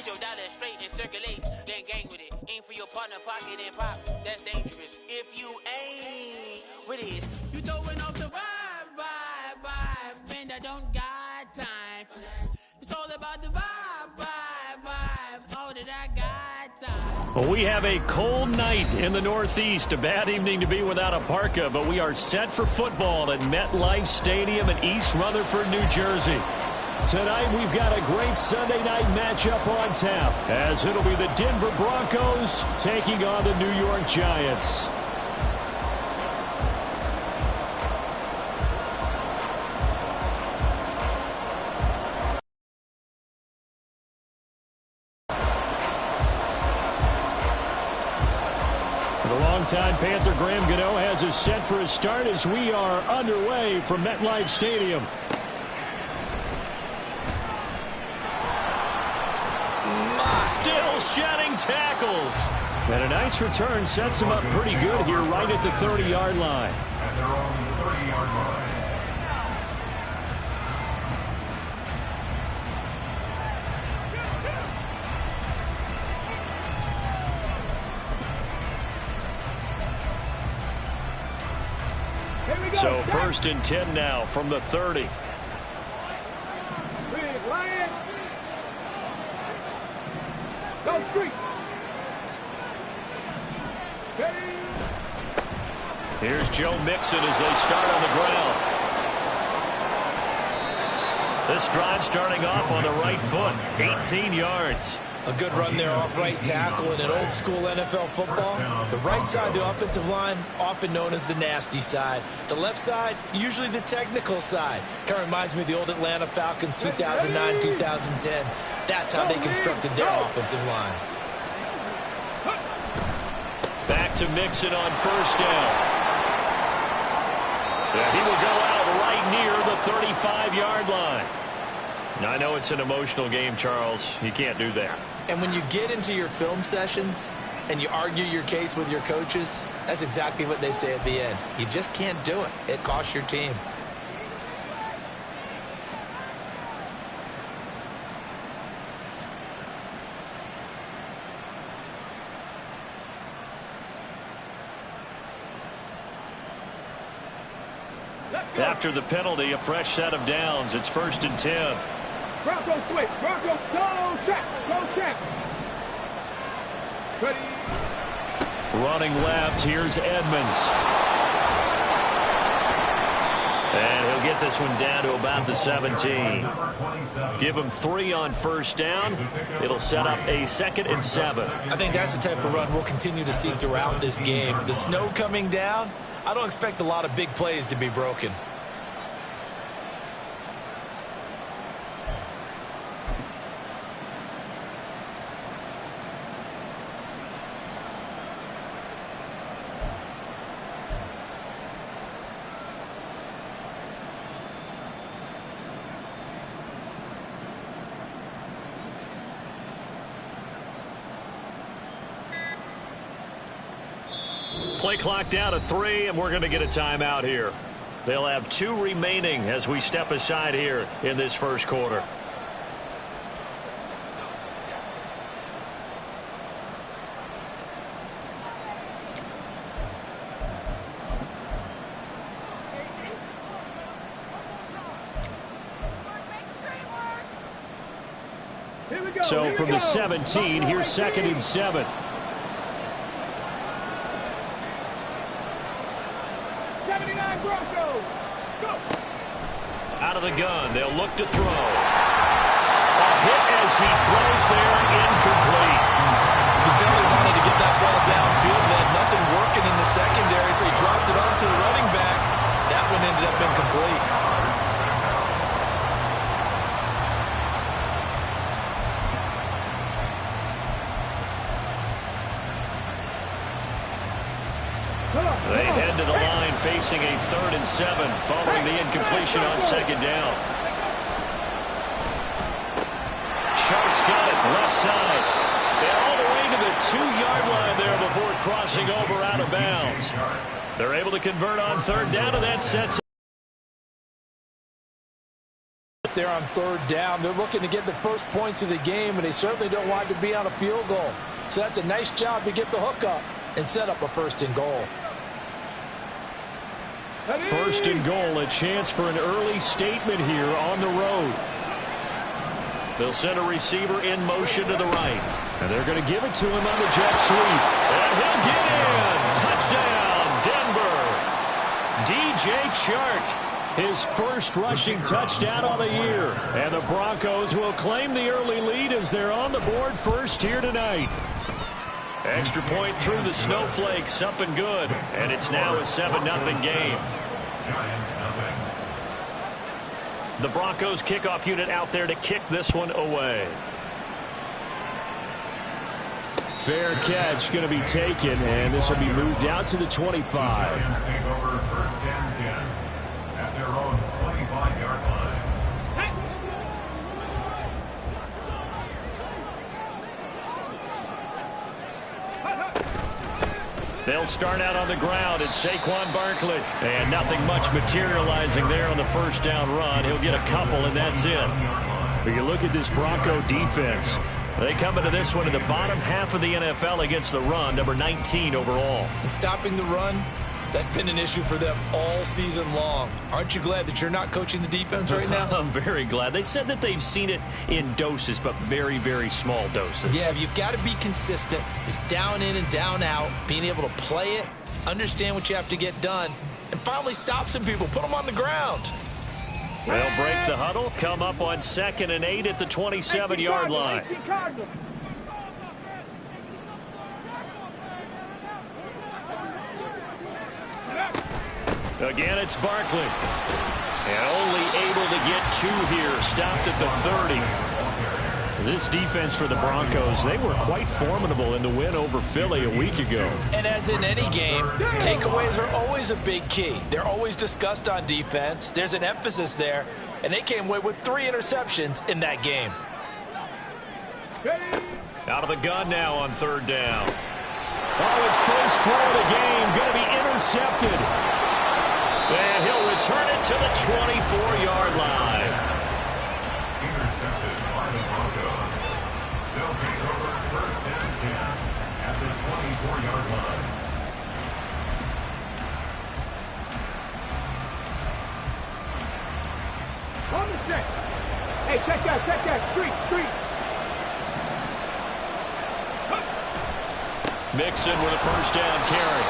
Get your dollar straight and circulate, then gang with it. Aim for your partner, pocket and pop. That's dangerous. If you ain't with it, you throwing off the vibe. Man, I don't got time for that. It's all about the vibe. All that I got time. Well, we have a cold night in the Northeast. A bad evening to be without a parka, but we are set for football at MetLife Stadium in East Rutherford, New Jersey. Tonight, we've got a great Sunday night matchup on tap, as it'll be the Denver Broncos taking on the New York Giants. The longtime Panther Graham Gano has us set for a start as we are underway from MetLife Stadium. Still shedding tackles. And a nice return sets him up pretty good here right at the 30-yard line. And they're on the 30-yard line. So 1st and 10 now from the 30. Here's Joe Mixon as they start on the ground. This drive starting off on the right foot, 18 yards. A good run there off right tackle in an old school NFL football. The right side of the offensive line, often known as the nasty side. The left side, usually the technical side. Kind of reminds me of the old Atlanta Falcons 2009, 2010. That's how they constructed their offensive line. Back to Mixon on 1st down. And he will go out right near the 35-yard line. Now, I know it's an emotional game, Charles. You can't do that. And when you get into your film sessions and you argue your case with your coaches, that's exactly what they say at the end. You just can't do it. It costs your team. After the penalty, a fresh set of downs. It's 1st and 10. Bronco switch. Bronco, go check. Go check. Ready. Running left, here's Edmonds. And he'll get this one down to about the 17. Give him 3 on 1st down. It'll set up a 2nd and 7. I think that's the type of run we'll continue to see throughout this game. The snow coming down, I don't expect a lot of big plays to be broken. Play clock down to 3, and we're going to get a timeout here. They'll have 2 remaining as we step aside here in this 1st quarter. So from the 17, here's 2nd and 7. Out of the gun, they'll look to throw. A hit as he throws there, incomplete. You can tell he wanted to get that ball downfield, but had nothing working in the secondary, so he dropped it off to the running back. That one ended up incomplete. They head to the line facing a 3rd and 7 following the incompletion on 2nd down. Sharp's got it left side. And all the way to the 2-yard line there before crossing over out of bounds. They're able to convert on 3rd down, and that sets up there on 3rd down. They're looking to get the first points of the game, and they certainly don't want to be on a field goal. So that's a nice job to get the hook up and set up a 1st and goal. 1st and goal, a chance for an early statement here on the road. They'll send a receiver in motion to the right. And they're going to give it to him on the jet sweep. And he'll get in. Touchdown, Denver. DJ Chark, his first rushing touchdown of the year. And the Broncos will claim the early lead as they're on the board first here tonight. Extra point through the snowflakes, up and good. And it's now a 7-0 game. The Broncos kickoff unit out there to kick this one away. Fair catch going to be taken, and this will be moved out to the 25. Take over 1st and 10 at their own 25-yard line. They'll start out on the ground. It's Saquon Barkley. And nothing much materializing there on the 1st down run. He'll get a couple, and that's it. But you look at this Bronco defense. They come into this one in the bottom half of the NFL against the run, number 19 overall. And stopping the run, that's been an issue for them all season long. Aren't you glad that you're not coaching the defense right now? I'm very glad. They said that they've seen it in doses, but very, very small doses. Yeah, you've got to be consistent. It's down in and down out, being able to play it, understand what you have to get done, and finally stop some people, put them on the ground. They'll break the huddle, come up on 2nd and 8 at the 27-yard line. Again, it's Barkley. And only able to get 2 here, stopped at the 30. This defense for the Broncos, they were quite formidable in the win over Philly a week ago. And as in any game, takeaways are always a big key. They're always discussed on defense. There's an emphasis there, and they came away with 3 interceptions in that game. Out of the gun now on 3rd down. Oh, his first throw of the game going to be intercepted. And he'll return it to the 24-yard line. Intercepted by the Broncos. They'll take over 1st and 10 at the 24-yard line. On the check. Hey, check that. Street. Mixon with a 1st down carry.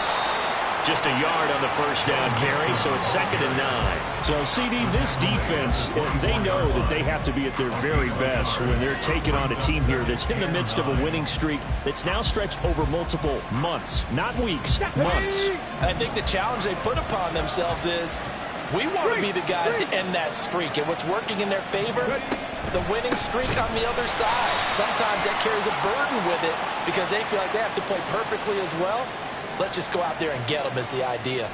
Just a yard on the 1st down carry, so it's 2nd and 9. So, CD, this defense, they know that they have to be at their very best when they're taking on a team here that's in the midst of a winning streak that's now stretched over multiple months, not weeks, months. I think the challenge they put upon themselves is, we want to be the guys to end that streak. And what's working in their favor? The winning streak on the other side. Sometimes that carries a burden with it because they feel like they have to play perfectly as well. Let's just go out there and get them is the idea.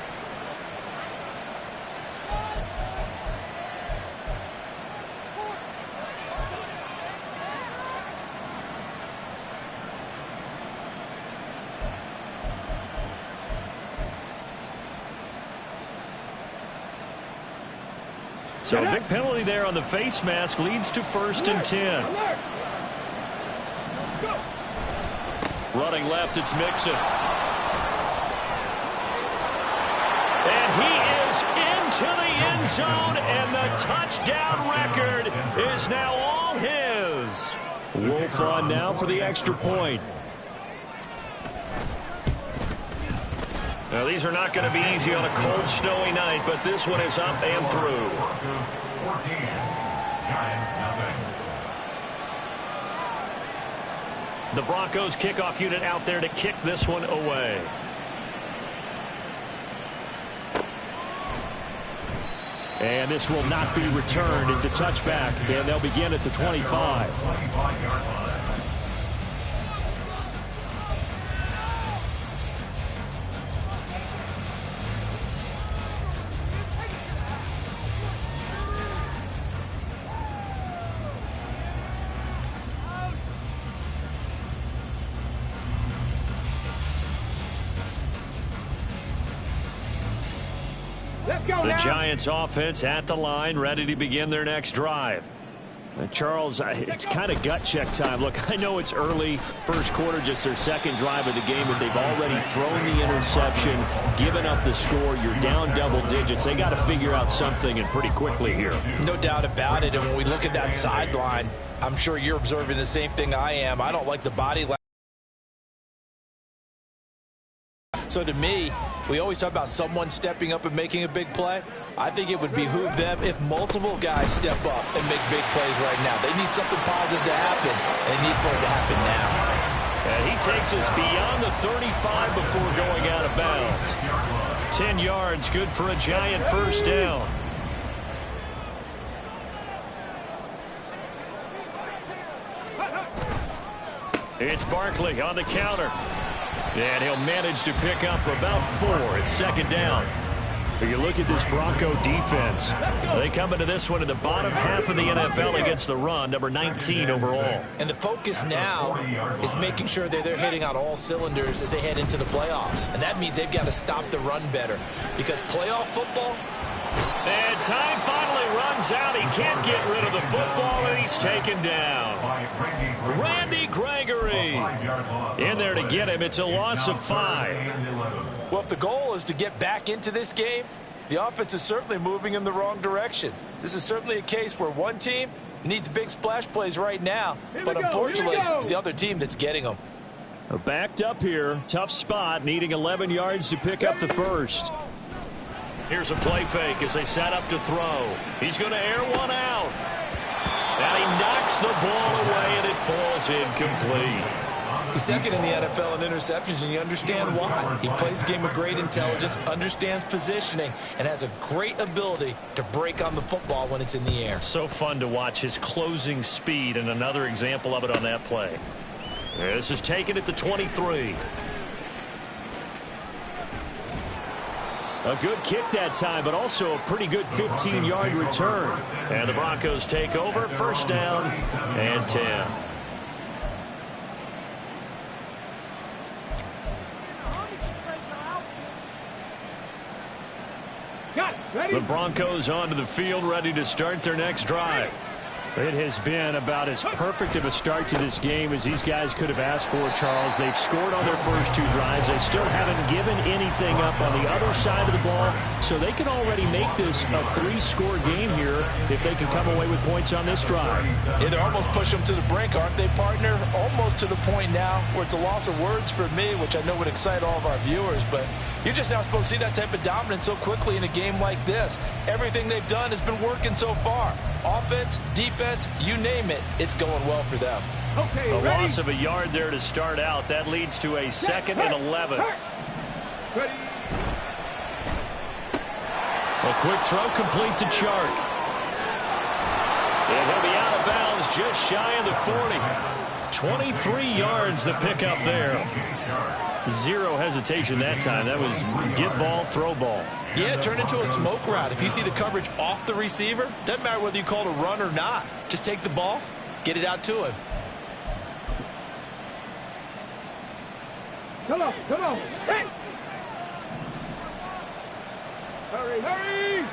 So a big penalty there on the face mask leads to 1st and 10. Running left, it's Mixon. And he is into the end zone, and the touchdown record is now all his. Wolf on now for the extra point. Now, these are not going to be easy on a cold, snowy night, but this one is up and through. Broncos 14, Giants nothing. The Broncos kickoff unit out there to kick this one away. And this will not be returned. It's a touchback, and they'll begin at the 25. 25-yard line. Let's go The now. Giants offense at the line, ready to begin their next drive. Charles, it's kind of gut check time. Look, I know it's early, first quarter, just their second drive of the game, but they've already thrown the interception, given up the score. You're down double digits. They got to figure out something, and pretty quickly here. No doubt about it. And when we look at that sideline, I'm sure you're observing the same thing I am. I don't like the body language. So to me, we always talk about someone stepping up and making a big play. I think it would behoove them if multiple guys step up and make big plays right now. They need something positive to happen, and they need for it to happen now. And he takes us beyond the 35 before going out of bounds. 10 yards, good for a Giant first down. It's Barkley on the counter. And he'll manage to pick up about 4. It's second down. You look at this Bronco defense. They come into this one in the bottom half of the NFL against the run, number 19 overall. And the focus now is making sure that they're hitting on all cylinders as they head into the playoffs. And that means they've got to stop the run better. Because playoff football... And time finally runs out. He can't get rid of the football, and he's taken down. Randy Gregory in there to get him. It's a loss of 5. Well, if the goal is to get back into this game, the offense is certainly moving in the wrong direction. This is certainly a case where one team needs big splash plays right now, but unfortunately, it's the other team that's getting them. Backed up here. Tough spot, needing 11 yards to pick up the first. Here's a play fake as they set up to throw. He's going to air one out. And he knocks the ball away, and it falls incomplete. He's second in the NFL in interceptions, and you understand why. He plays a game of great intelligence, understands positioning, and has a great ability to break on the football when it's in the air. So fun to watch his closing speed, and another example of it on that play. This is taken at the 23. A good kick that time, but also a pretty good 15-yard return. And the Broncos take over, first down and 10. The Broncos onto the field, ready to start their next drive. It has been about as perfect of a start to this game as these guys could have asked for, Charles. They've scored on their first 2 drives. They still haven't given anything up on the other side of the ball, so they can already make this a 3-score game here if they can come away with points on this drive. Yeah, they're almost pushing them to the brink, aren't they, partner? Almost to the point now where it's a loss of words for me, which I know would excite all of our viewers, but you're just not supposed to see that type of dominance so quickly in a game like this. Everything they've done has been working so far. Offense, defense, you name it, it's going well for them. Okay, a ready? loss of a yard there to start out. That leads to a 2nd and 11. Ready? A quick throw complete to Chark. And he'll be out of bounds just shy of the 40. 23 yards the pickup there. Zero hesitation that time. That was get ball, throw ball. Yeah, it turned into a smoke route. If you see the coverage off the receiver, doesn't matter whether you call it a run or not. Just take the ball, get it out to him. Come on, come on. Hey! Hurry, hurry!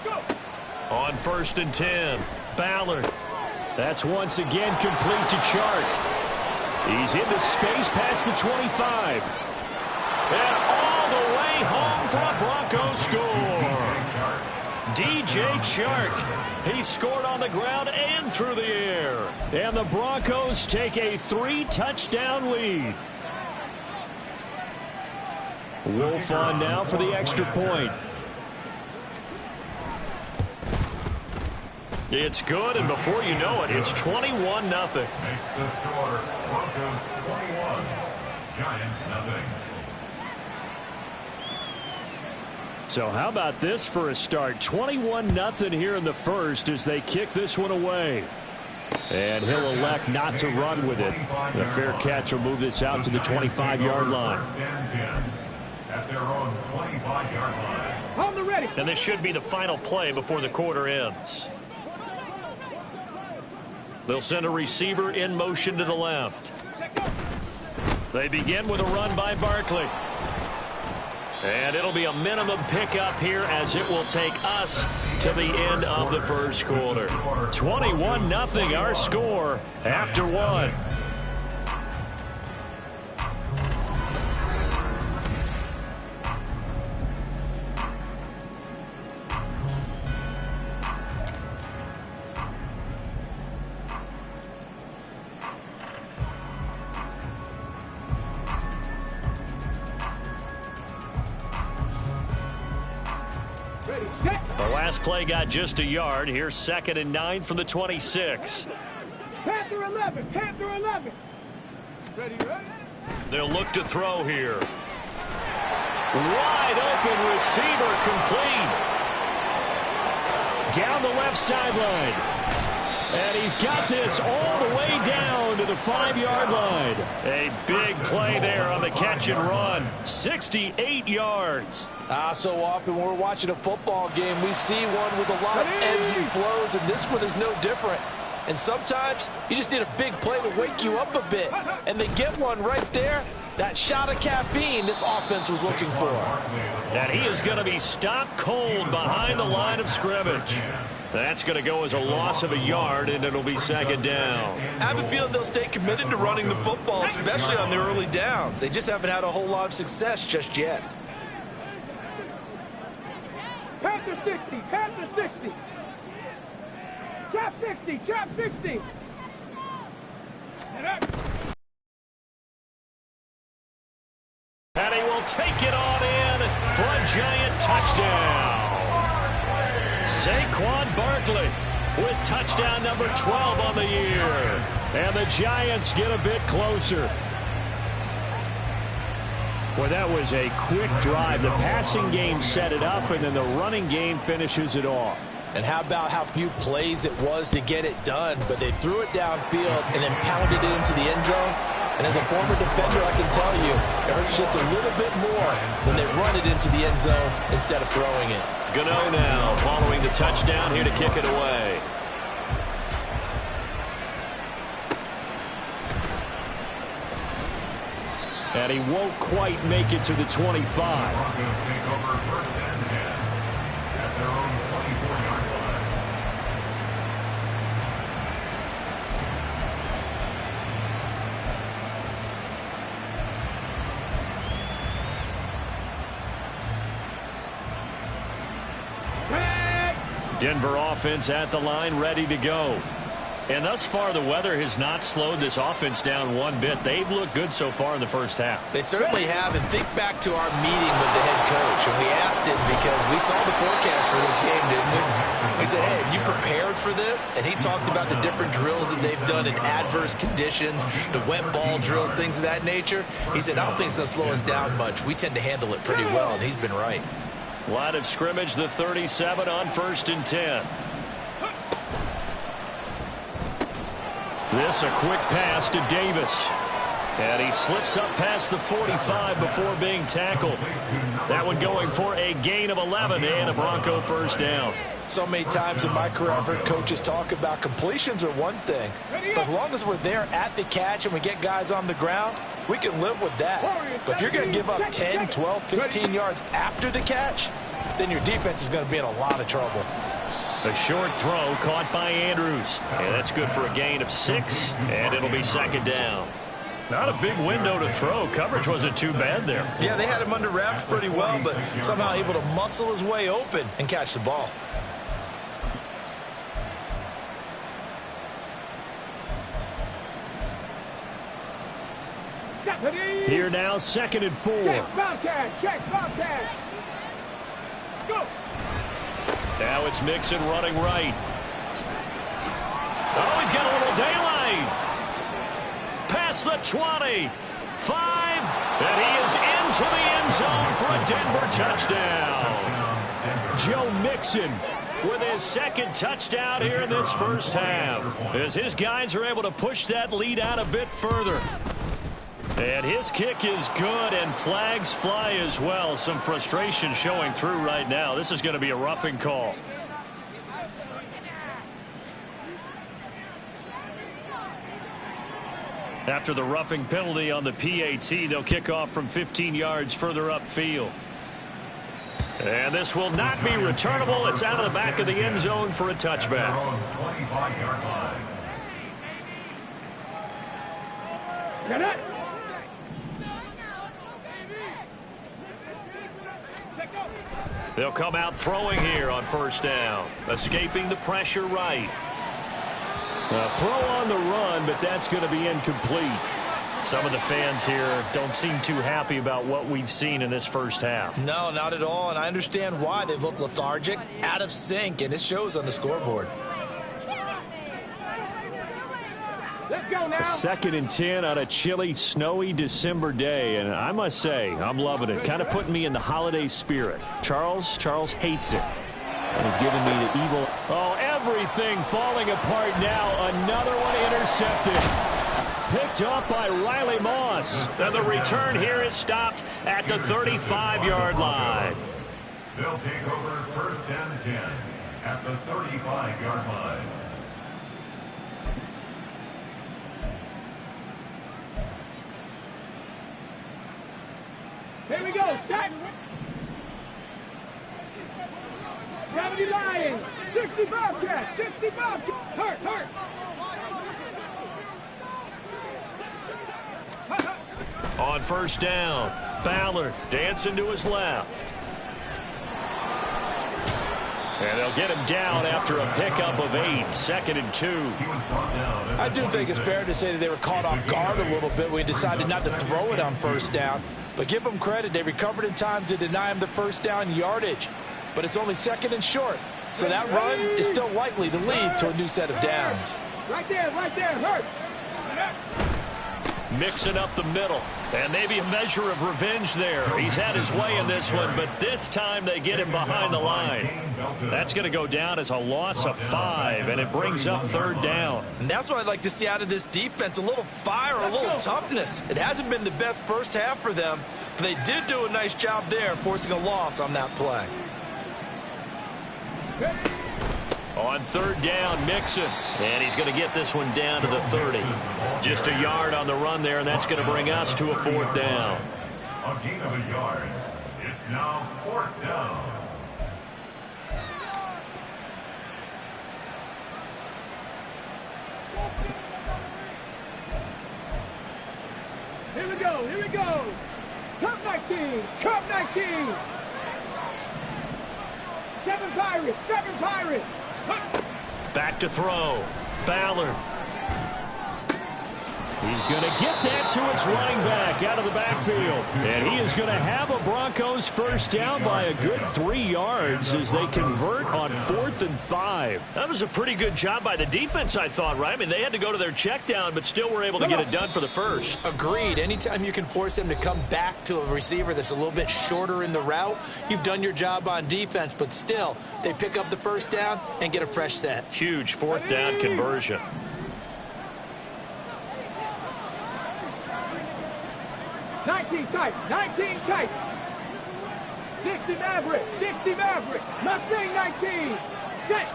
Go! On 1st and 10, Ballard. That's once again complete to Chark. He's into space past the 25. And all the way home for a Broncos score. DJ Chark. He scored on the ground and through the air. And the Broncos take a 3-touchdown lead. Wolf on now for the extra point. It's good, and before you know it, it's 21-0. Makes the score Broncos 21, Giants 0. So how about this for a start? 21-0 here in the first as they kick this one away. And he'll elect not to run with it. The fair catch will move this out to the 25-yard line. At their own 25-yard line. On the ready. And this should be the final play before the quarter ends. They'll send a receiver in motion to the left. They begin with a run by Barkley. And it'll be a minimum pickup here as it will take us to the end of the first quarter. 21-0 our score after one. The last play got just a yard. Here's 2nd and 9 from the 26. Panther 11, Panther 11. Ready, ready? They'll look to throw here. Wide open receiver complete. Down the left sideline. And he's got this all the way down to the 5-yard line. A big play there on the catch and run. 68 yards. So often when we're watching a football game, we see one with a lot of ebbs and flows, and this one is no different. And sometimes you just need a big play to wake you up a bit. And they get one right there. That shot of caffeine this offense was looking for. And he is going to be stopped cold behind the line of scrimmage. That's going to go as a loss of a yard, and it'll be 2nd down. I have a feeling they'll stay committed to running the football, especially on the early downs. They just haven't had a whole lot of success just yet. Panther 60, Panther 60. Chop 60, chop 60. And he will take it on in for a giant touchdown. Saquon Barkley with touchdown number 12 on the year. And the Giants get a bit closer. Well, that was a quick drive. The passing game set it up, and then the running game finishes it off. And how about how few plays it was to get it done, but they threw it downfield and then pounded it into the end zone. And as a former defender, I can tell you, it hurts just a little bit more when they run it into the end zone instead of throwing it. Gano now following the touchdown here to kick it away. And he won't quite make it to the 25. Broncos take over 1st and 10 at their own 24-yard line. Denver offense at the line, ready to go. And thus far, the weather has not slowed this offense down one bit. They've looked good so far in the first half. They certainly have, and think back to our meeting with the head coach, and we asked him because we saw the forecast for this game, didn't we? We said, hey, have you prepared for this? And he talked about the different drills that they've done in adverse conditions, the wet ball drills, things of that nature. He said, I don't think it's going to slow us down much. We tend to handle it pretty well, and he's been right. Line of scrimmage, the 37 on 1st and 10. This a quick pass to Davis. And he slips up past the 45 before being tackled. That one going for a gain of 11 and a Bronco first down. So many times in my career I've heard coaches talk about completions are one thing. But as long as we're there at the catch and we get guys on the ground, we can live with that. But if you're going to give up 10, 12, 15 yards after the catch, then your defense is going to be in a lot of trouble. A short throw caught by Andrews. And that's good for a gain of 6, and it'll be 2nd down. Not a big window to throw. Coverage wasn't too bad there. Yeah, they had him under wraps pretty well, but somehow able to muscle his way open and catch the ball. Here now, 2nd and 4. Check, Bobcat, check, Bobcat. Go. Now it's Mixon running right. Oh, he's got a little daylight. Past the 20. 5. And he is into the end zone for a Denver touchdown. Joe Mixon with his 2nd touchdown here in this first half, as his guys are able to push that lead out a bit further. And his kick is good, and flags fly as well. Some frustration showing through right now. This is going to be a roughing call. After the roughing penalty on the PAT, they'll kick off from 15 yards further upfield. And this will not be returnable. It's out of the back of the end zone for a touchback. 25-yard line. Get it. They'll come out throwing here on first down. Escaping the pressure right. A throw on the run, but that's going to be incomplete. Some of the fans here don't seem too happy about what we've seen in this first half. No, not at all, and I understand why. They've looked lethargic, out of sync, and it shows on the scoreboard. Let's go now. A 2nd and 10 on a chilly, snowy December day, and I must say, I'm loving it. Kind of putting me in the holiday spirit. Charles hates it. And he's giving me the evil. Oh, everything falling apart now. Another one intercepted. Picked up by Riley Moss. And the return here is stopped at the 35-yard line. They'll take over 1st and 10 at the 35-yard line. Here we go. Set. 70 Lions. 65 Cats. 65 Cats. Hurt. On first down, Ballard dancing to his left. And they'll get him down after a pickup of 8, 2nd and 2. I do think it's fair to say that they were caught off guard a little bit. We decided not to throw it on first down. But give them credit. They recovered in time to deny him the first down yardage. But it's only 2nd and short. So that run is still likely to lead to a new set of downs. Right there. Hurt. Mixing up the middle. And maybe a measure of revenge there. He's had his way in this one, but this time they get him behind the line. That's going to go down as a loss of 5, and it brings up 3rd down. And that's what I'd like to see out of this defense, a little fire, a little toughness. It hasn't been the best first half for them, but they did do a nice job there, forcing a loss on that play. On 3rd down, Mixon. And he's going to get this one down to the 30. Just a yard on the run there, and that's going to bring us to a 4th down. A gain of a yard. It's now 4th down. Here we go. Cup 19. 7 Pirates. Back to throw. Ballard. He's going to get that to his running back out of the backfield. And he is going to have a Broncos first down by a good 3 yards as they convert on 4th and 5. That was a pretty good job by the defense, I thought, right? I mean, they had to go to their check down, but still were able to get it done for the first. Agreed. Anytime you can force them to come back to a receiver that's a little bit shorter in the route, you've done your job on defense, but still, they pick up the first down and get a fresh set. Huge 4th down conversion. 19 tight. 60 Maverick. Mustang 19. Set.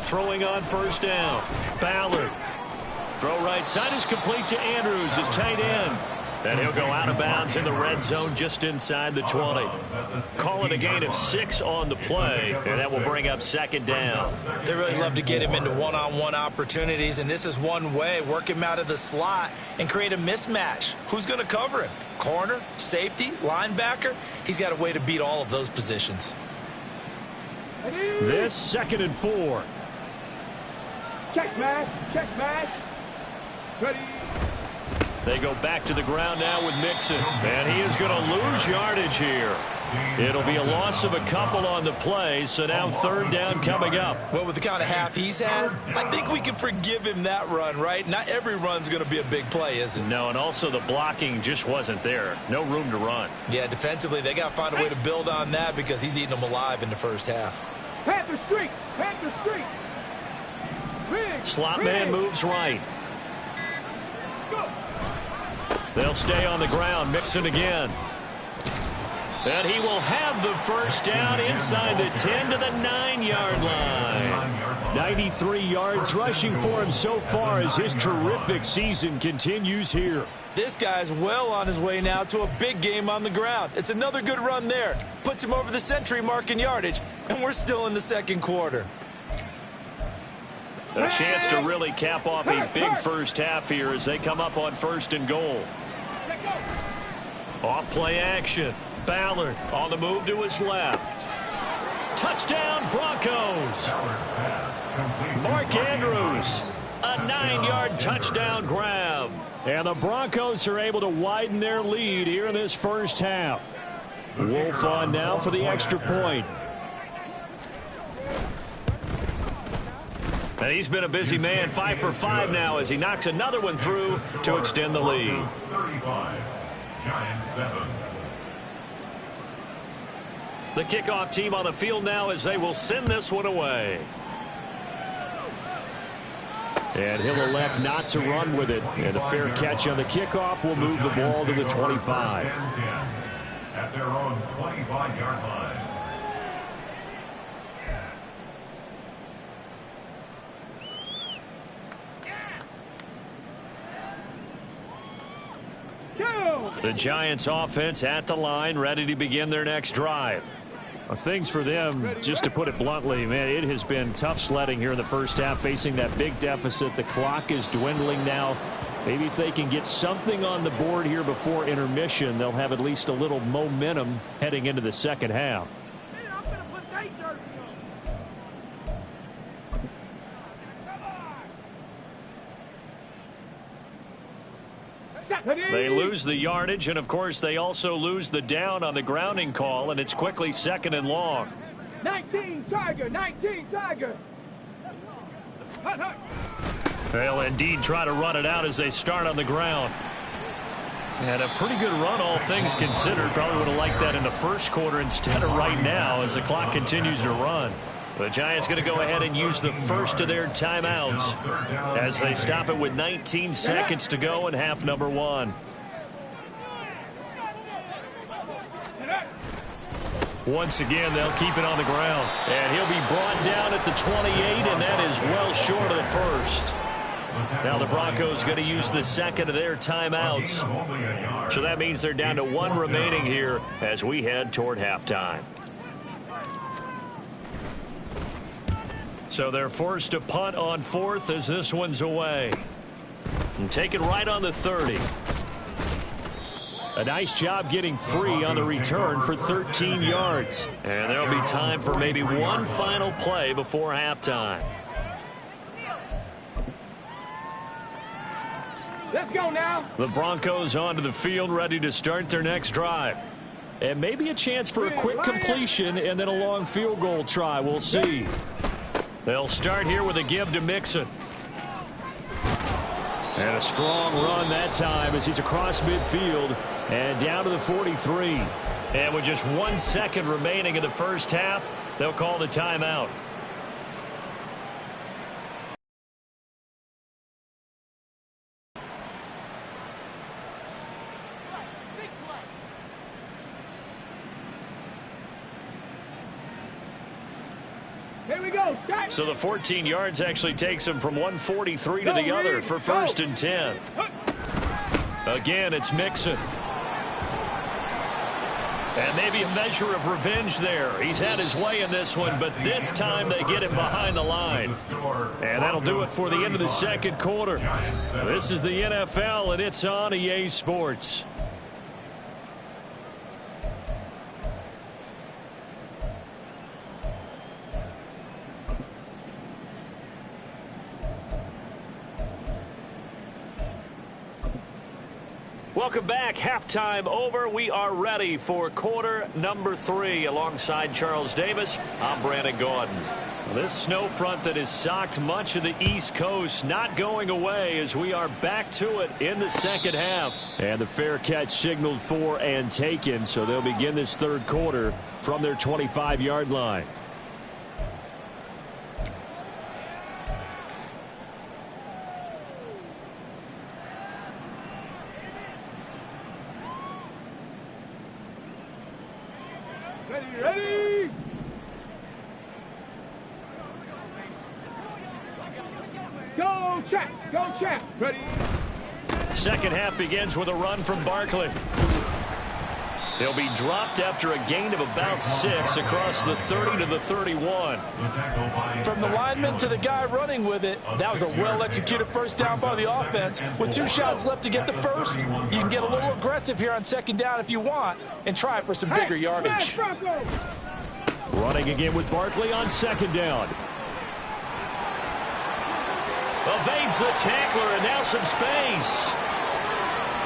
Throwing on first down. Ballard. Throw right side is complete to Andrews, his tight end. And he'll go out of bounds in the red zone just inside the 20. Calling a gain of 6 on the play, and that will bring up 2nd down. They really love to get him into one-on-one opportunities, and this is one way. Work him out of the slot and create a mismatch. Who's going to cover him? Corner, safety, linebacker? He's got a way to beat all of those positions. This 2nd and 4. Check smash. Ready. They go back to the ground now with Mixon, and he is going to lose yardage here. It'll be a loss of a couple on the play, so now 3rd down coming up. Well, with the kind of half he's had, I think we can forgive him that run, right? Not every run's going to be a big play, is it? No, and also the blocking just wasn't there. No room to run. Yeah, defensively, they got to find a way to build on that because he's eating them alive in the first half. Panther Street. Slot man moves right. They'll stay on the ground. Mixon again. And he will have the first down inside the 10 to the 9-yard line. 93 yards rushing for him so far as his terrific season continues here. This guy's well on his way now to a big game on the ground. It's another good run there. Put puts him over the century mark in yardage, and we're still in the second quarter. A chance to really cap off a big first half here as they come up on 1st and goal. Off play action. Ballard on the move to his left. Touchdown Broncos. Mark Andrews, a 9-yard touchdown grab. And the Broncos are able to widen their lead here in this first half. Wolf on now for the extra point. And he's been a busy man, 5 for 5 now as he knocks another one through to extend the lead. 35, Giants 7. The kickoff team on the field now as they will send this one away. And he'll elect not to run with it. And a fair catch on the kickoff will move the ball to the 25. At their own 25-yard line. The Giants offense at the line, ready to begin their next drive. Well, things for them, just to put it bluntly, man, it has been tough sledding here in the first half, facing that big deficit. The clock is dwindling now. Maybe if they can get something on the board here before intermission, they'll have at least a little momentum heading into the second half. They lose the yardage, and of course they also lose the down on the grounding call, and it's quickly 2nd and long. 19 Tiger, 19 Tiger. They'll indeed try to run it out as they start on the ground. And a pretty good run, all things considered. Probably would have liked that in the first quarter instead of right now as the clock continues to run. The Giants going to go ahead and use the first of their timeouts as they stop it with 19 seconds to go in half number 1. Once again, they'll keep it on the ground. And he'll be brought down at the 28, and that is well short of the first. Now the Broncos going to use the second of their timeouts. So that means they're down to 1 remaining here as we head toward halftime. So they're forced to punt on 4th as this one's away. And take it right on the 30. A nice job getting free on the return for 13 yards. And there'll be time for maybe one final play before halftime. Let's go now. The Broncos onto the field, ready to start their next drive. And maybe a chance for a quick completion and then a long field goal try. We'll see. They'll start here with a give to Mixon. And a strong run that time as he's across midfield and down to the 43. And with just 1 second remaining in the first half, they'll call the timeout. Here we go. So the 14 yards actually takes him from 143 to the other for 1st and 10. Again, it's Mixon. And maybe a measure of revenge there. He's had his way in this one, but this time they get him behind the line. And that'll do it for the end of the second quarter. This is the NFL, and it's on EA Sports. Welcome back. Halftime over. We are ready for quarter number 3. Alongside Charles Davis, I'm Brandon Gordon. This snow front that has socked much of the East Coast not going away as we are back to it in the second half. And the fair catch signaled for and taken, so they'll begin this third quarter from their 25-yard line. Ready? Go, Chat! Go, Chat! Ready? Second half begins with a run from Barkley. He'll be dropped after a gain of about 6 across the 30 to the 31. From the lineman to the guy running with it, that was a well-executed first down by the offense. With 2 shots left to get the first, you can get a little aggressive here on second down if you want and try for some bigger yardage. Running again with Barkley on second down. Evades the tackler, and now some space.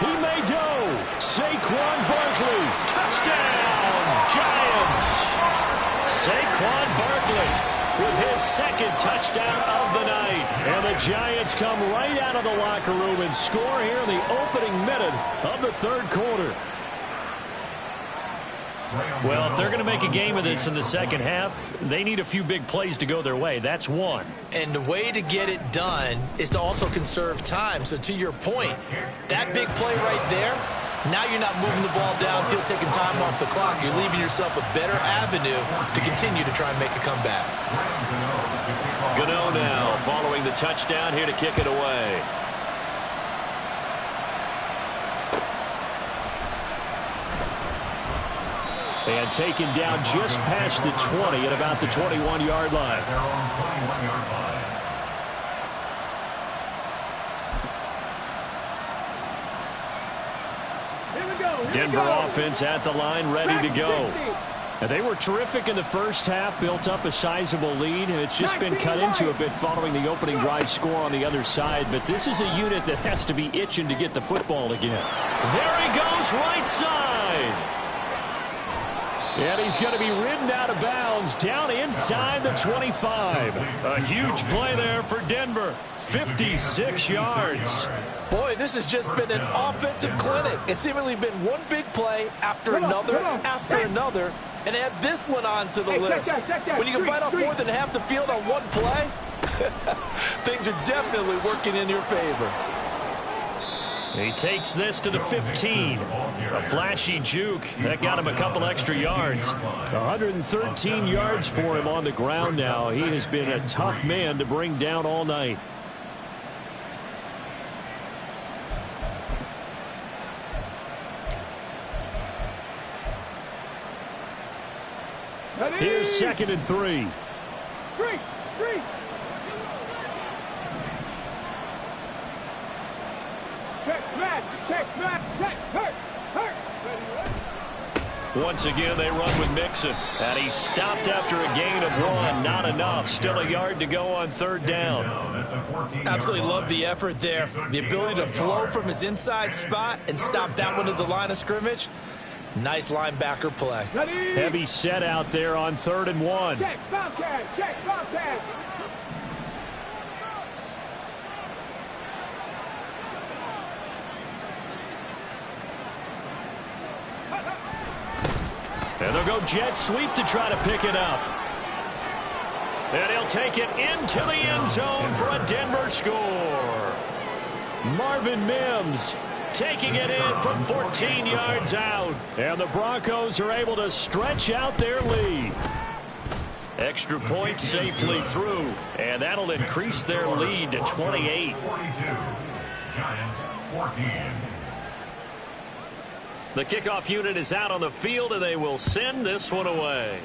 He may go. Saquon Barkley. Touchdown, Giants. Saquon Barkley with his second touchdown of the night. And the Giants come right out of the locker room and score here in the opening minute of the third quarter. Well, if they're going to make a game of this in the second half, they need a few big plays to go their way. That's one. And the way to get it done is to also conserve time. So to your point, that big play right there, now you're not moving the ball downfield, taking time off the clock. You're leaving yourself a better avenue to continue to try and make a comeback. Gano now following the touchdown here to kick it away. And taken down just past the 20 at about the 21-yard line. Denver offense at the line, ready to go. And they were terrific in the first half, built up a sizable lead, and it's just been cut into a bit following the opening drive score on the other side. But this is a unit that has to be itching to get the football again. There he goes, right side. And he's going to be ridden out of bounds down inside the 25. A huge play there for Denver. 56 yards. Boy, this has just been an offensive clinic. It's seemingly been one big play after another, and add this one onto the list. When you can bite off more than half the field on one play, things are definitely working in your favor. He takes this to the 15. A flashy juke. That got him a couple extra yards. 113 yards for him on the ground now. He has been a tough man to bring down all night. Here's 2nd and 3. Three. Check, hurt. Once again, they run with Mixon. And he stopped after a gain of 1. Not enough. Still a yard to go on third down. Absolutely love the effort there. The ability to flow from his inside spot and stop that one at the line of scrimmage. Nice linebacker play. Heavy set out there on 3rd and 1. Check, Bobcat. And they'll go jet sweep to try to pick it up. And he'll take it into the end zone for a Denver score. Marvin Mims taking it in from 14 yards out. And the Broncos are able to stretch out their lead. Extra point safely through. And that'll increase their lead to 28. 42. Giants 14. The kickoff unit is out on the field, and they will send this one away.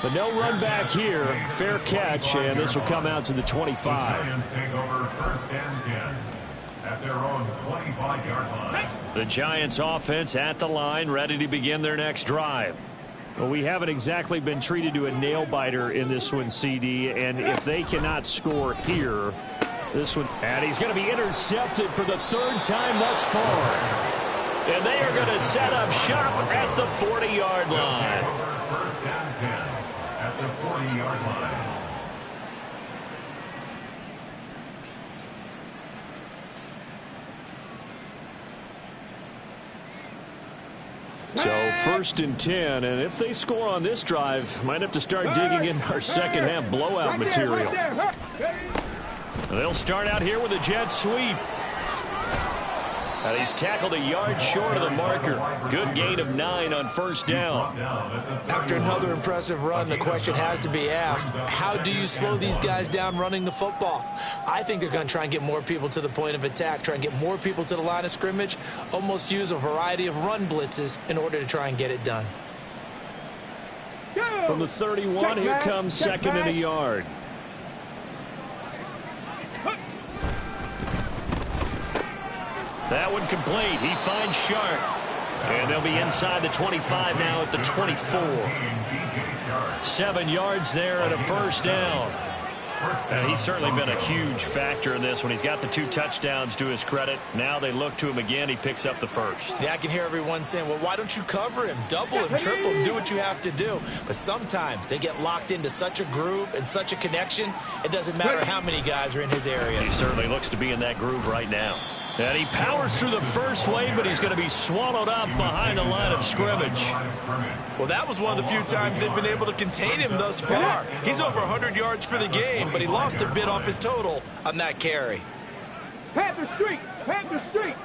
But no run back here. Fair catch, and this will come out to the 25. The Giants take over 1st and 10 at their own 25-yard line. The Giants offense at the line, ready to begin their next drive. Well, we haven't exactly been treated to a nail-biter in this one, CD, and if they cannot score here, this one, and he's going to be intercepted for the 3rd time thus far. And they are going to set up shop at the 40-yard line. 1st and 10 at the 40-yard line. So 1st and 10, and if they score on this drive, might have to start digging in our second half blowout material. Right. They'll start out here with a jet sweep. And he's tackled a yard short of the marker. Good gain of 9 on first down. After another impressive run, the question has to be asked, how do you slow these guys down running the football? I think they're going to try and get more people to the point of attack, try and get more people to the line of scrimmage, almost use a variety of run blitzes in order to try and get it done. From the 31, here comes second and a yard. That one complete. He finds Sharp. And they'll be inside the 25 now at the 24. 7 yards there and a first down. And he's certainly been a huge factor in this when he's got the 2 touchdowns to his credit. Now they look to him again. He picks up the first. Yeah, I can hear everyone saying, well, why don't you cover him? Double him, triple him, do what you have to do. But sometimes they get locked into such a groove and such a connection, it doesn't matter how many guys are in his area. He certainly looks to be in that groove right now. And he powers through the first wave, but he's going to be swallowed up behind the line of scrimmage. Well, that was one of the few times they've been able to contain him thus far. He's over 100 yards for the game, but he lost a bit off his total on that carry. Panther Street! Panther Street!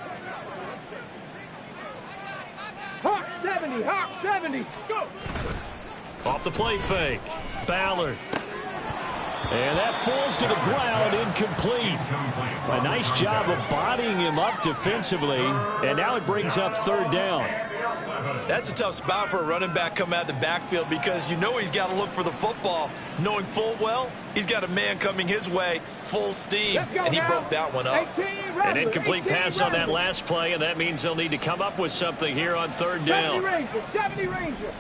Hawk 70! Hawk 70! Go! Off the play fake. Ballard. And that falls to the ground, incomplete. A nice job of bodying him up defensively, and now it brings up third down. That's a tough spot for a running back coming out of the backfield because you know he's got to look for the football, knowing full well he's got a man coming his way full steam, and he broke that one up. An incomplete pass on that last play, and that means they'll need to come up with something here on third down. 70 Ranger!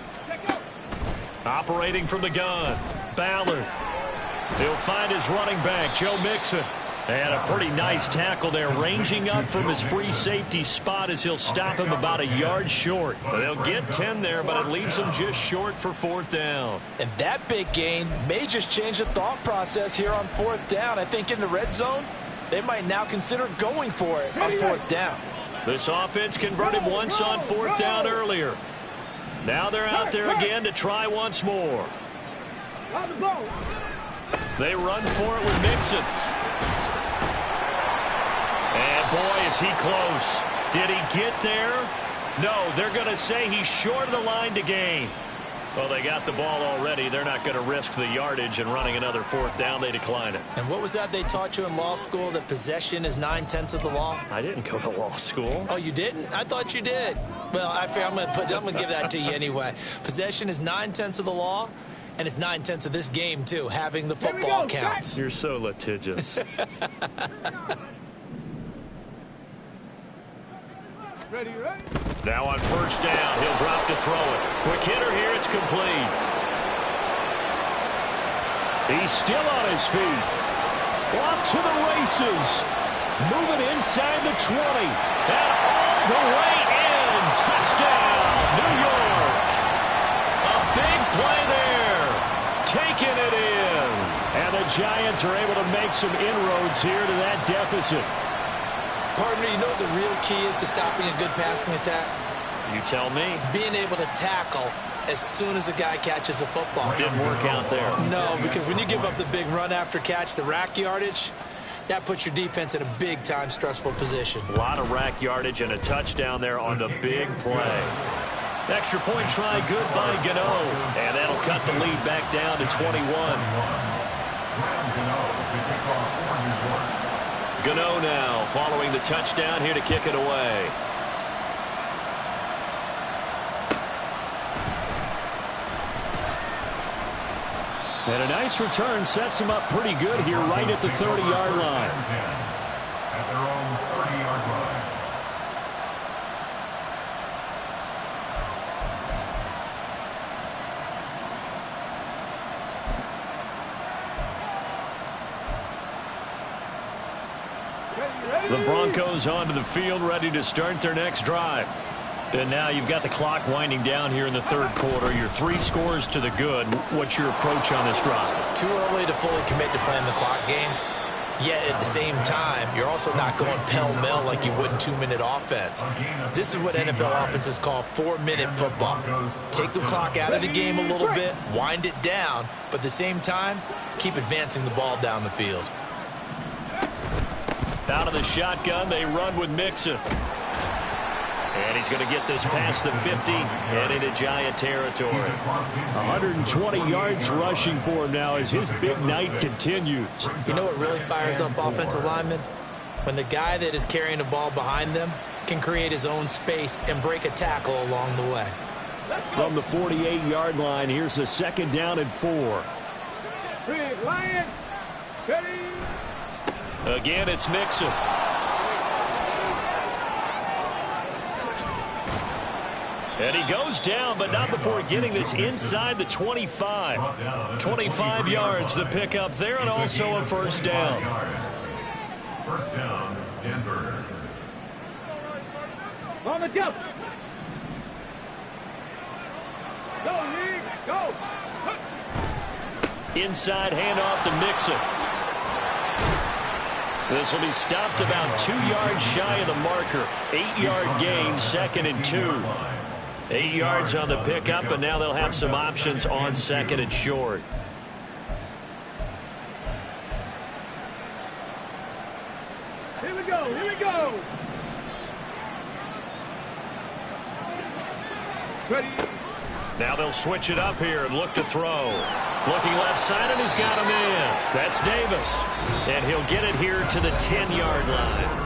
Operating from the gun, Ballard. He'll find his running back, Joe Mixon. And a pretty nice tackle there, ranging up from his free safety spot as he'll stop him about a yard short. They'll get 10 there, but it leaves them just short for fourth down. And that big gain may just change the thought process here on fourth down. I think in the red zone, they might now consider going for it on fourth down. This offense converted once on fourth down earlier. Now they're out there again to try once more. They run for it with Mixon. And boy, is he close. Did he get there? No, they're going to say he's short of the line to gain. Well, they got the ball already. They're not going to risk the yardage and running another fourth down. They decline it. And what was that they taught you in law school, that possession is 9/10 of the law? I didn't go to law school. Oh, you didn't? I thought you did. Well, I'm going to give that to you anyway. Possession is 9/10 of the law. And it's 9/10 of this game, too. Having the football counts. You're so litigious. Ready, ready? Now on first down, he'll drop to throw it. Quick hitter here, it's complete. He's still on his feet. Off to the races. Moving inside the 20. And all the way in. Touchdown, New York. A big play there. Taking it in. And the Giants are able to make some inroads here to that deficit. Partner, you know what the real key is to stopping a good passing attack? You tell me. Being able to tackle as soon as a guy catches the football. Didn't work out there. No, because when you give up the big run after catch, the rack yardage, that puts your defense in a big-time stressful position. A lot of rack yardage and a touchdown there on the big play. Extra point try good by Gano. And that'll cut the lead back down to 21. Gano now following the touchdown here to kick it away. And a nice return sets him up pretty good here right at the 30-yard line. At their own 30-yard line. The Broncos onto the field, ready to start their next drive. And now you've got the clock winding down here in the third quarter. Your 3 scores to the good. What's your approach on this drive? Too early to fully commit to playing the clock game. Yet at the same time, you're also not going pell-mell like you would in 2-minute offense. This is what NFL offenses call 4-minute football. Take the clock out of the game a little bit, wind it down, but at the same time, keep advancing the ball down the field. Out of the shotgun, they run with Mixon. And he's going to get this past the 50 and into Giant territory. 120 yards rushing for him now as his big night continues. You know what really fires up offensive linemen? When the guy that is carrying the ball behind them can create his own space and break a tackle along the way. From the 48-yard line, here's a 2nd down and 4. Big Lion. Ready. Again, it's Mixon. And he goes down, but not before getting this inside the 25. 25 yards, the pickup there, and also a 1st down. 1st down, Denver. On the jump. Go, Lee. Go. Inside handoff to Mixon. This will be stopped about 2 yards shy of the marker. 8-yard gain, 2nd and 2. 8 yards on the pickup, and now they'll have some options on 2nd and short. Here we go. Here we go. Ready. Now they'll switch it up here and look to throw. Looking left side, and he's got him in. That's Davis. And he'll get it here to the 10-yard line.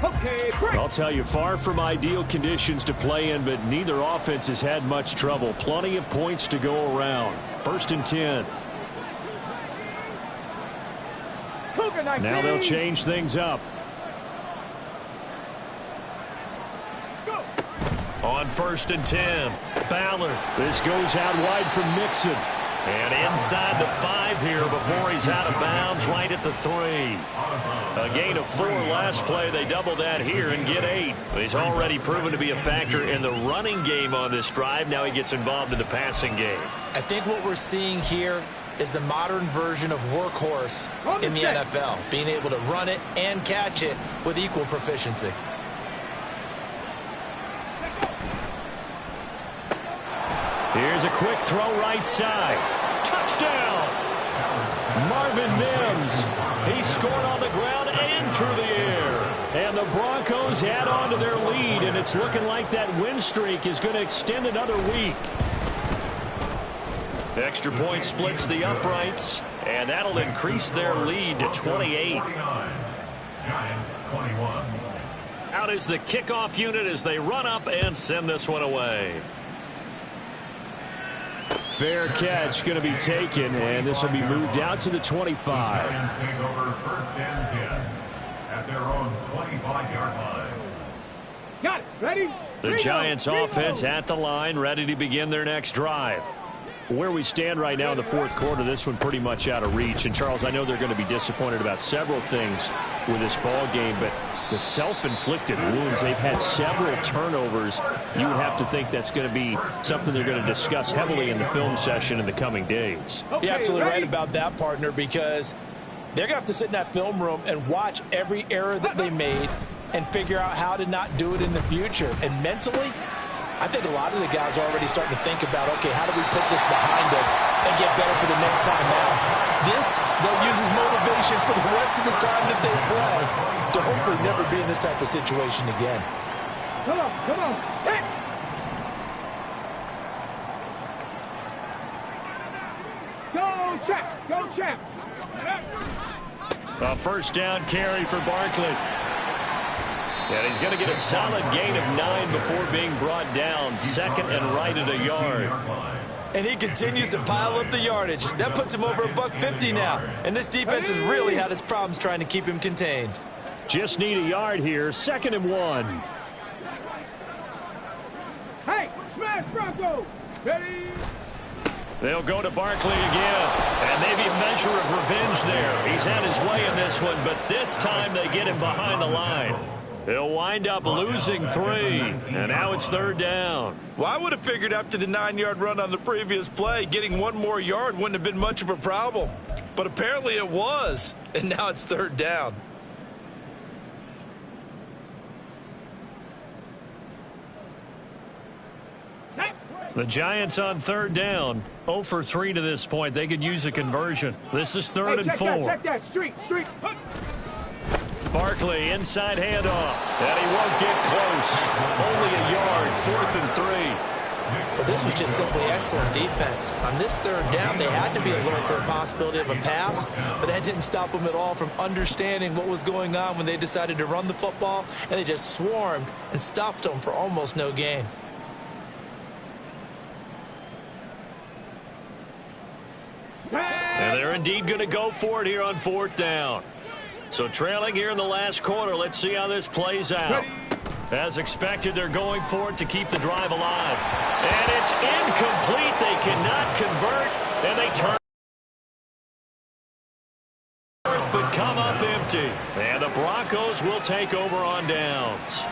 Okay, break. I'll tell you, far from ideal conditions to play in, but neither offense has had much trouble. Plenty of points to go around. 1st and 10. Now they'll change things up. Go. On 1st and 10, Ballard. This goes out wide from Mixon. And inside the 5 here before he's out of bounds, right at the 3. A gain of 4 last play. They double that here and get 8. He's already proven to be a factor in the running game on this drive. Now he gets involved in the passing game. I think what we're seeing here is the modern version of workhorse in the NFL, being able to run it and catch it with equal proficiency. Here's a quick throw right side. Touchdown! Marvin Mims. He scored on the ground and through the air. And the Broncos add on to their lead, and it's looking like that win streak is going to extend another week. Extra point splits the uprights, and that'll increase their lead to 28. Giants 21. Out is the kickoff unit as they run up and send this one away. Fair catch going to be taken, and this will be moved out to the 25. Giants take over 1st and 10 at their own 25-yard line. Got it. Ready. The Giants offense at the line, ready to begin their next drive. Where we stand right now in the 4th quarter, this one pretty much out of reach. And, Charles, I know they're going to be disappointed about several things with this ball game, but the self-inflicted wounds, they've had several turnovers. You would have to think that's going to be something they're going to discuss heavily in the film session in the coming days. You're absolutely right about that, partner, because they're going to have to sit in that film room and watch every error that they made and figure out how to not do it in the future. And mentally, I think a lot of the guys are already starting to think about, okay, how do we put this behind us and get better for the next time out? This, they'll use as motivation for the rest of the time that they play to hopefully never be in this type of situation again. Come on, come on. Hey. Go, champ. Go, champ. A 1st down carry for Barkley. And he's going to get a solid gain of 9 before being brought down. 2nd and right at a yard. And he continues to pile up the yardage. That puts him over $150 now. And this defense has really had its problems trying to keep him contained. Just need a yard here. 2nd and 1. Hey, smash Bronco. Ready. They'll go to Barkley again. And maybe a measure of revenge there. He's had his way in this one, but this time they get him behind the line. He'll wind up losing 3, and now it's 3rd down. Well, I would have figured after the 9-yard run on the previous play, getting 1 more yard wouldn't have been much of a problem. But apparently it was, and now it's 3rd down. The Giants on third down, 0 for 3 to this point. They could use a conversion. This is third and 4. Check that. Street. Barkley, inside handoff, and he won't get close. Only a yard, 4th and 3. But this was just simply excellent defense. On this third down, they had to be alert for a possibility of a pass, but that didn't stop them at all from understanding what was going on when they decided to run the football, and they just swarmed and stuffed them for almost no gain. And they're indeed going to go for it here on 4th down. So trailing here in the last quarter, let's see how this plays out. As expected, they're going for it to keep the drive alive. And it's incomplete. They cannot convert, and they turn. But come up empty. And the Broncos will take over on downs.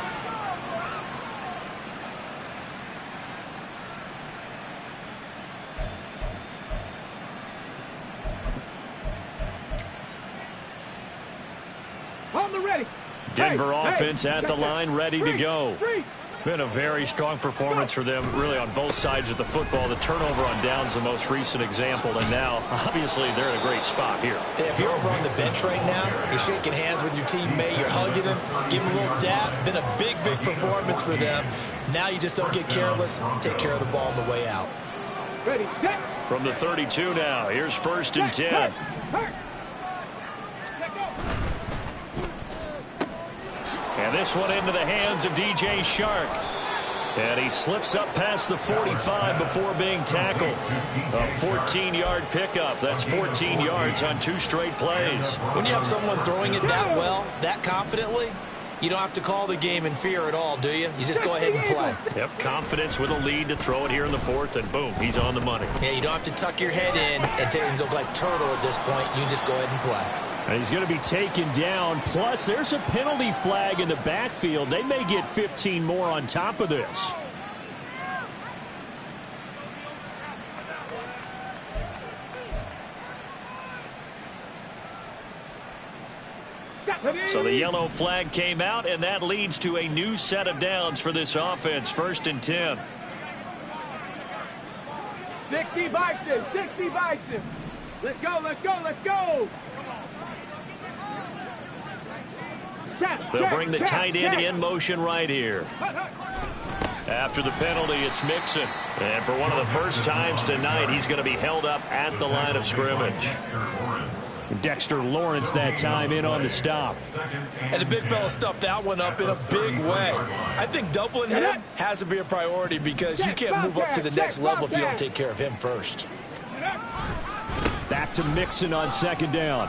Denver offense at the line, ready to go. Been a very strong performance for them, really, on both sides of the football. The turnover on downs, the most recent example, and now, obviously, they're in a great spot here. If you're over on the bench right now, you're shaking hands with your teammate, you're hugging him, giving him a little dab. Been a big performance for them. Now you just don't get careless. Take care of the ball on the way out. Ready, set. From the 32 now, here's 1st and 10. And this one into the hands of DJ Shark. And he slips up past the 45 before being tackled. A 14-yard pickup. That's 14 yards on 2 straight plays. When you have someone throwing it that well, that confidently, you don't have to call the game in fear at all, do you? You just go ahead and play. Yep, confidence with a lead to throw it here in the 4th, and boom, he's on the money. Yeah, you don't have to tuck your head in and go like turtle at this point. You just go ahead and play. And he's going to be taken down. Plus, there's a penalty flag in the backfield. They may get 15 more on top of this. So the yellow flag came out, and that leads to a new set of downs for this offense. 1st and 10. 60 Bison. Let's go. They'll bring the tight end in motion right here. After the penalty, it's Mixon. And for one of the first times tonight, he's going to be held up at the line of scrimmage. Dexter Lawrence that time in on the stop. And the big fella stuffed that one up in a big way. I think doubling him has to be a priority because you can't move up to the next level if you don't take care of him first. Back to Mixon on 2nd down.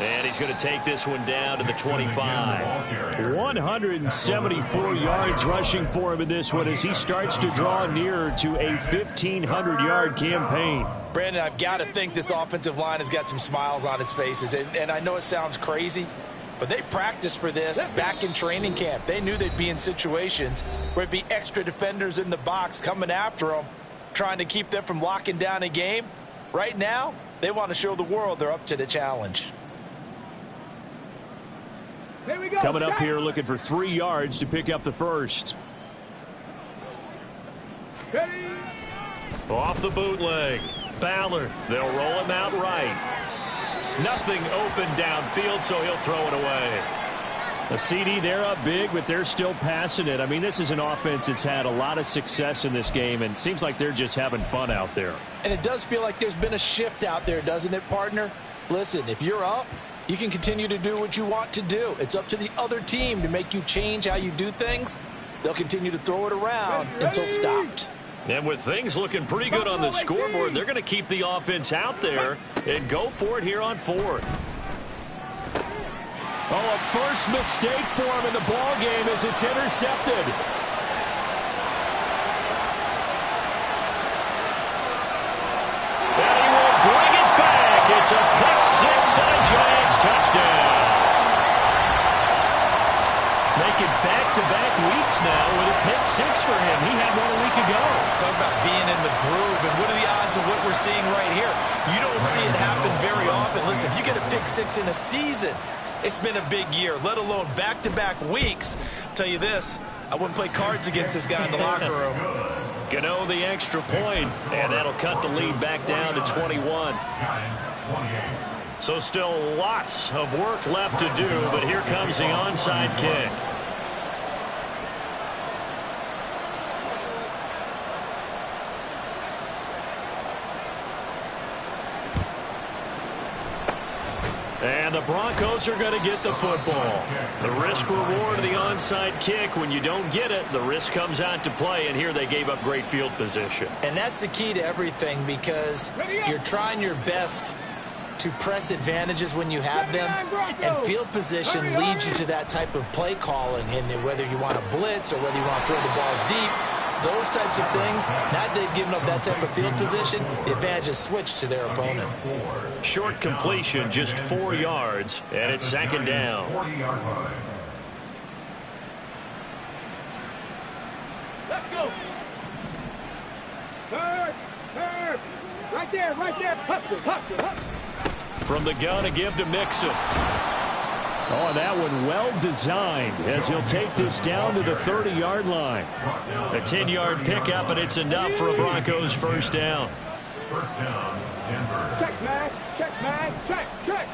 And he's going to take this one down to the 25. 174 yards rushing for him in this one as he starts to draw nearer to a 1,500-yard campaign. Brandon, I've got to think this offensive line has got some smiles on its faces. And I know it sounds crazy, but they practiced for this back in training camp. They knew they'd be in situations where it'd be extra defenders in the box coming after them, trying to keep them from locking down a game. Right now, they want to show the world they're up to the challenge. Here we go. Coming up here looking for 3 yards to pick up the 1st. Ready. Off the bootleg. Ballard. They'll roll him out right. Nothing open downfield, so he'll throw it away. A CD, they're up big, but they're still passing it. I mean, this is an offense that's had a lot of success in this game, and it seems like they're just having fun out there. And it does feel like there's been a shift out there, doesn't it, partner? Listen, if you're up, you can continue to do what you want to do. It's up to the other team to make you change how you do things. They'll continue to throw it around until stopped. And with things looking pretty good on the scoreboard, they're going to keep the offense out there and go for it here on 4th. Oh, a first mistake for him in the ball game as it's intercepted. And he will bring it back. It's a pick-6 and a Giants touchdown. Making back-to-back weeks now with a pick-6 for him. He had one a week ago. Talk about being in the groove, and what are the odds of what we're seeing right here? You don't see it happen very often. Listen, if you get a pick-6 in a season, It's been a big year, let alone back-to-back weeks. I'll tell you this, I wouldn't play cards against this guy in the locker room. Gano the extra point, and that'll cut the lead back down to 21. So still lots of work left to do, but here comes the onside kick. And the Broncos are going to get the football. The risk-reward of the onside kick, when you don't get it, the risk comes out to play, and here they gave up great field position. And that's the key to everything, because you're trying your best to press advantages when you have them, and field position leads you to that type of play calling, and whether you want to blitz or whether you want to throw the ball deep, those types of things. Now that they've given up that type of field position, the advantage is switched to their opponent. Short completion, just 4 yards, and it's second down. Let's go. Third. Right there. Hustle. From the gun, a give to Mixon. Oh, that one well designed as he'll take this down to the 30-yard line. A 10-yard pickup, and it's enough for a Broncos first down. First down, Denver. Check, man. Check.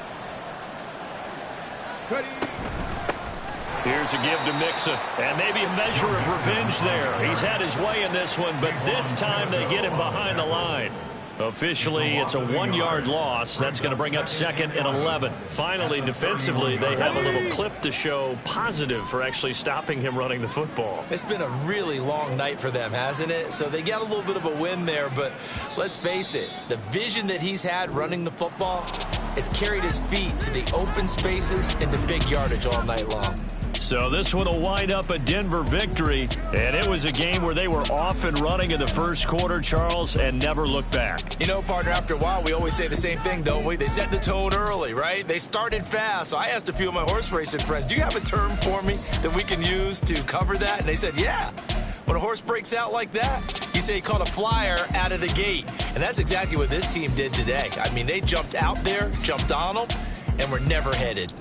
Ready. Here's a give to Mixon, and maybe a measure of revenge there. He's had his way in this one, but this time they get him behind the line. Officially, it's a 1-yard loss. That's going to bring up second and 11. Finally, defensively, they have a little clip to show positive for actually stopping him running the football. It's been a really long night for them, hasn't it? So they got a little bit of a win there, but let's face it, the vision that he's had running the football has carried his feet to the open spaces and the big yardage all night long. So this one will wind up a Denver victory, and it was a game where they were off and running in the first quarter, Charles, and never looked back. You know, partner, after a while, we always say the same thing, don't we? They set the tone early, right? They started fast. So I asked a few of my horse racing friends, do you have a term for me that we can use to cover that? And they said, yeah. When a horse breaks out like that, you say he caught a flyer out of the gate. And that's exactly what this team did today. I mean, they jumped out there, jumped on them, and were never headed.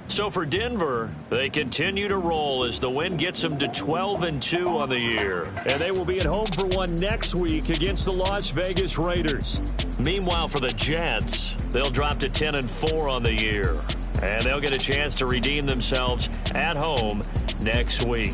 So for Denver, they continue to roll as the win gets them to 12-2 on the year. And they will be at home for one next week against the Las Vegas Raiders. Meanwhile, for the Jets, they'll drop to 10-4 on the year. And they'll get a chance to redeem themselves at home next week.